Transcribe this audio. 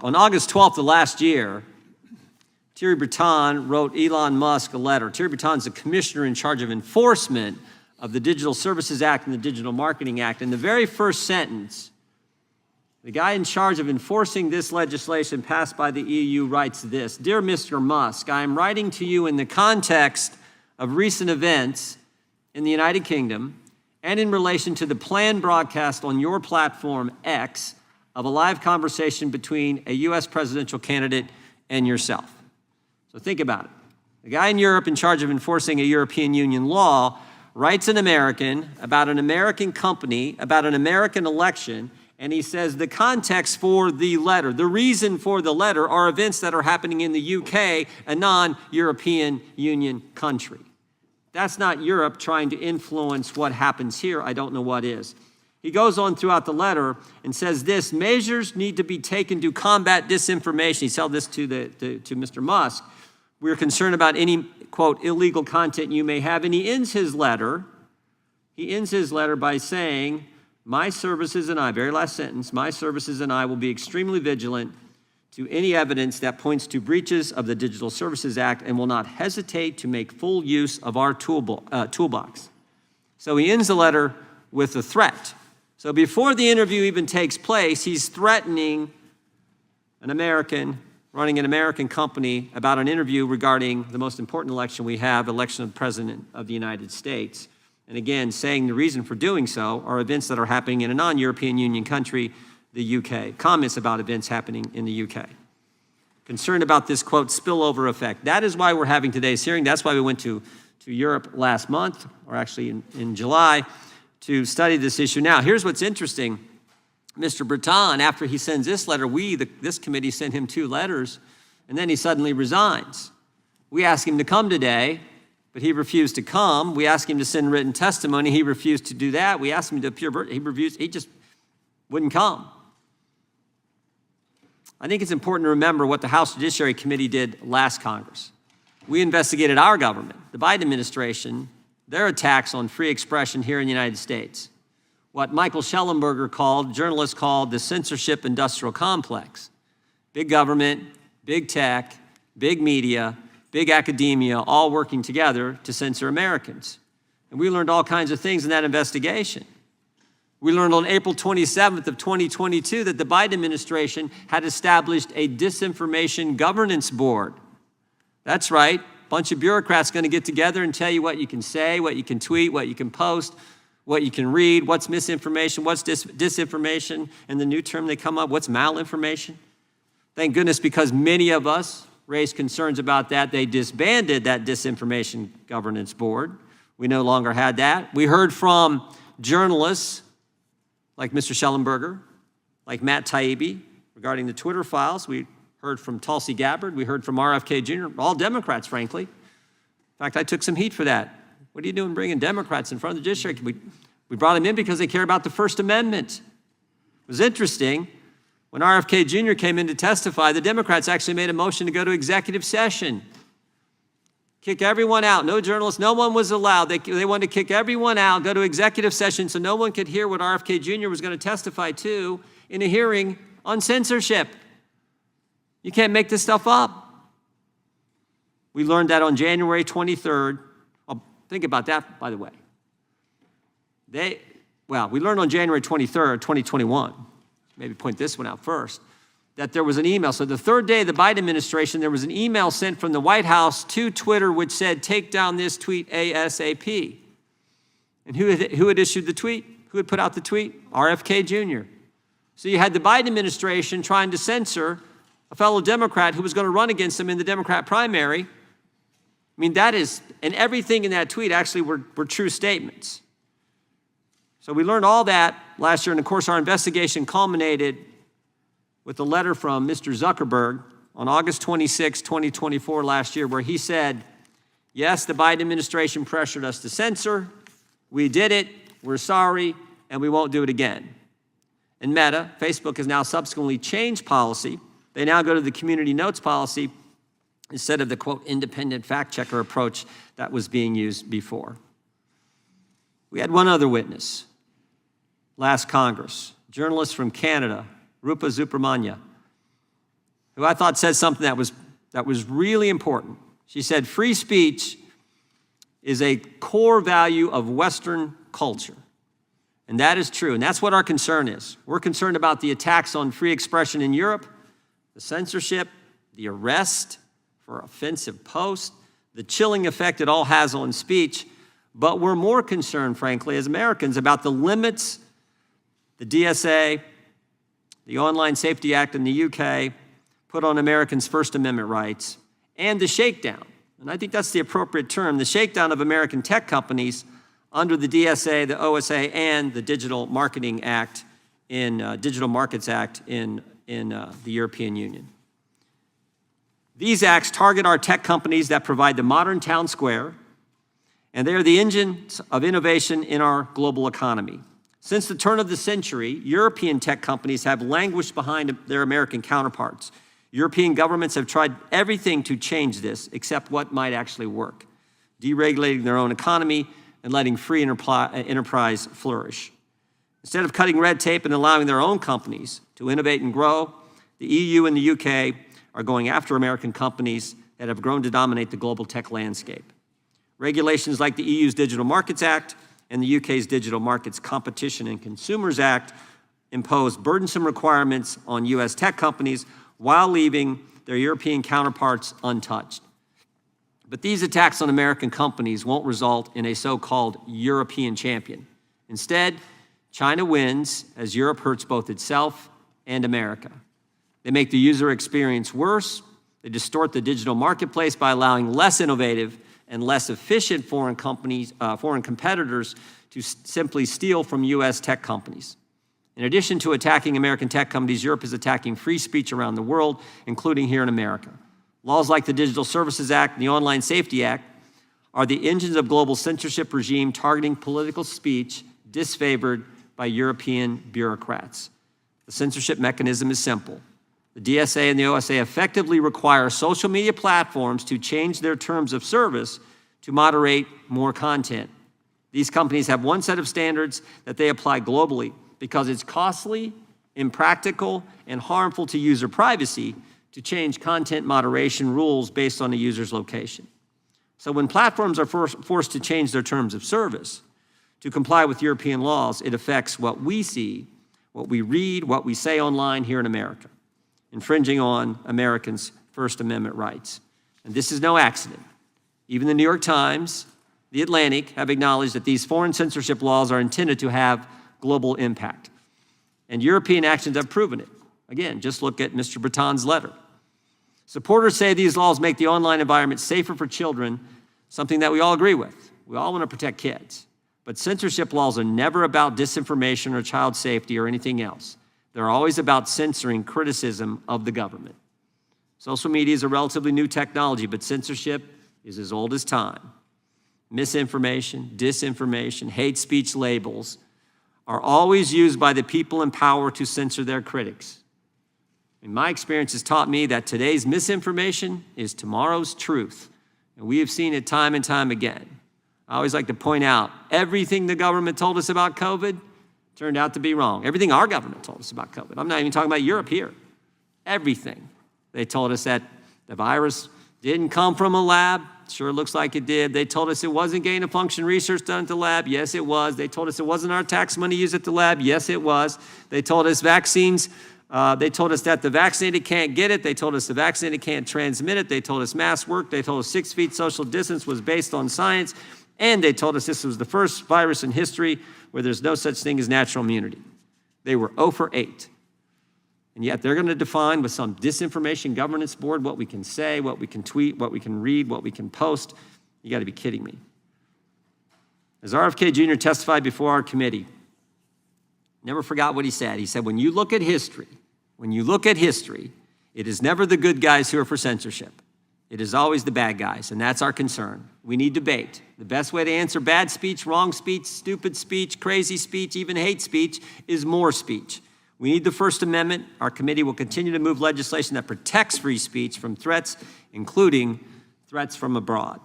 On August 12th of last year, Thierry Breton wrote Elon Musk a letter. Thierry Breton's the commissioner in charge of enforcement of the Digital Services Act and the Digital Marketing Act. In the very first sentence, the guy in charge of enforcing this legislation passed by the EU writes this: "Dear Mr. Musk, I am writing to you in the context of recent events in the United Kingdom and in relation to the planned broadcast on your platform, X, of a live conversation between a U.S. presidential candidate and yourself." So think about it. The guy in Europe in charge of enforcing a European Union law writes an American about an American company, about an American election, and he says the context for the letter, the reason for the letter, are events that are happening in the UK, a non-European Union country. That's not Europe trying to influence what happens here. I don't know what is. He goes on throughout the letter and says this: measures need to be taken to combat disinformation. He told this to Mr. Musk. We're concerned about any, quote, illegal content you may have. And he ends his letter by saying, my services and I, very last sentence, my services and I will be extremely vigilant to any evidence that points to breaches of the Digital Services Act and will not hesitate to make full use of our toolbox. So he ends the letter with a threat. So before the interview even takes place, he's threatening an American running an American company about an interview regarding the most important election we have, election of the President of the United States. And again, saying the reason for doing so are events that are happening in a non-European Union country, the UK. Comments about events happening in the UK. Concerned about this, quote, spillover effect. That is why we're having today's hearing. That's why we went to Europe last month, or actually in July, to study this issue. Now, here's what's interesting. Mr. Breton, after he sends this letter, this committee sent him 2 letters, and then he suddenly resigns. We asked him to come today, but he refused to come. We asked him to send written testimony. He refused to do that. We asked him to appear. He just wouldn't come. I think it's important to remember what the House Judiciary Committee did last Congress. We investigated our government, the Biden administration, their attacks on free expression here in the United States. What Michael Schellenberger journalists called the censorship industrial complex. Big government, big tech, big media, big academia, all working together to censor Americans. And we learned all kinds of things in that investigation. We learned on April 27th of 2022 that the Biden administration had established a disinformation governance board. That's right, a bunch of bureaucrats going to get together and tell you what you can say, what you can tweet, what you can post, what you can read, what's misinformation, what's disinformation, and the new term they come up, what's malinformation. Thank goodness, because many of us raised concerns about that, they disbanded that disinformation governance board. We no longer had that. We heard from journalists like Mr. Schellenberger, like Matt Taibbi, regarding the Twitter files. We heard from Tulsi Gabbard. We heard from RFK Jr., all Democrats, frankly. In fact, I took some heat for that. What are you doing bringing Democrats in front of the judiciary? We brought them in because they care about the First Amendment. It was interesting. When RFK Jr. came in to testify, the Democrats actually made a motion to go to executive session. Kick everyone out. No journalists, no one was allowed. They wanted to kick everyone out, go to executive session so no one could hear what RFK Jr. was going to testify to in a hearing on censorship. You can't make this stuff up. We learned that on January 23rd. Think about that, by the way. We learned on January 23rd, 2021, maybe point this one out first, that there was an email. So the third day of the Biden administration, there was an email sent from the White House to Twitter which said, take down this tweet ASAP. And who had issued the tweet? Who had put out the tweet? RFK Jr. So you had the Biden administration trying to censor a fellow Democrat who was going to run against him in the Democrat primary. I mean, and everything in that tweet actually were true statements. So we learned all that last year, and of course our investigation culminated with a letter from Mr. Zuckerberg on August 26, 2024 last year, where he said, yes, the Biden administration pressured us to censor, we did it, we're sorry, and we won't do it again. And Meta, Facebook, has now subsequently changed policy. They now go to the community notes policy instead of the, quote, independent fact checker approach that was being used before. We had one other witness last Congress, journalist from Canada, Rupa Subramanya. who I thought said something that was really important. She said, free speech is a core value of Western culture. And that is true, and that's what our concern is. We're concerned about the attacks on free expression in Europe, the censorship, the arrest for offensive posts, the chilling effect it all has on speech, but we're more concerned, frankly, as Americans about the limits the DSA, the Online Safety Act in the UK, put on Americans' First Amendment rights, and the shakedown, and I think that's the appropriate term, the shakedown of American tech companies under the DSA, the OSA, and the Digital Marketing Act Digital Markets Act in the European Union. These acts target our tech companies that provide the modern town square, and they are the engines of innovation in our global economy. Since the turn of the century, European tech companies have languished behind their American counterparts. European governments have tried everything to change this except what might actually work, deregulating their own economy and letting free enterprise flourish. Instead of cutting red tape and allowing their own companies to innovate and grow, the EU and the UK are going after American companies that have grown to dominate the global tech landscape. Regulations like the EU's Digital Markets Act and the UK's Digital Markets Competition and Consumers Act impose burdensome requirements on US tech companies while leaving their European counterparts untouched. But these attacks on American companies won't result in a so-called European champion. Instead, China wins as Europe hurts both itself and America. They make the user experience worse. They distort the digital marketplace by allowing less innovative and less efficient foreign competitors to simply steal from US tech companies. In addition to attacking American tech companies, Europe is attacking free speech around the world, including here in America. Laws like the Digital Services Act and the Online Safety Act are the engines of global censorship regime targeting political speech disfavored by European bureaucrats. The censorship mechanism is simple. The DSA and the OSA effectively require social media platforms to change their terms of service to moderate more content. These companies have one set of standards that they apply globally because it's costly, impractical, and harmful to user privacy to change content moderation rules based on the user's location. So when platforms are forced to change their terms of service to comply with European laws, it affects what we see, what we read, what we say online here in America, infringing on Americans' First Amendment rights. And this is no accident. Even the New York Times, The Atlantic have acknowledged that these foreign censorship laws are intended to have global impact. And European actions have proven it. Again, just look at Mr. Breton's letter. Supporters say these laws make the online environment safer for children, something that we all agree with. We all want to protect kids. But censorship laws are never about disinformation or child safety or anything else. They're always about censoring criticism of the government. Social media is a relatively new technology, but censorship is as old as time. Misinformation, disinformation, hate speech labels are always used by the people in power to censor their critics. And my experience has taught me that today's misinformation is tomorrow's truth. And we have seen it time and time again. I always like to point out, everything the government told us about COVID turned out to be wrong. Everything our government told us about COVID. I'm not even talking about Europe here. Everything. They told us that the virus didn't come from a lab. Sure looks like it did. They told us it wasn't gain-of-function research done at the lab. Yes, it was. They told us it wasn't our tax money used at the lab. Yes, it was. They told us vaccines. They told us that the vaccinated can't get it. They told us the vaccinated can't transmit it. They told us masks worked. They told us 6 feet social distance was based on science. And they told us this was the first virus in history where there's no such thing as natural immunity. They were 0 for 8. And yet they're going to define with some disinformation governance board what we can say, what we can tweet, what we can read, what we can post. You got to be kidding me. As RFK Jr. testified before our committee, never forgot what he said. He said, when you look at history, it is never the good guys who are for censorship. It is always the bad guys, and that's our concern. We need debate. The best way to answer bad speech, wrong speech, stupid speech, crazy speech, even hate speech is more speech. We need the First Amendment. Our committee will continue to move legislation that protects free speech from threats, including threats from abroad.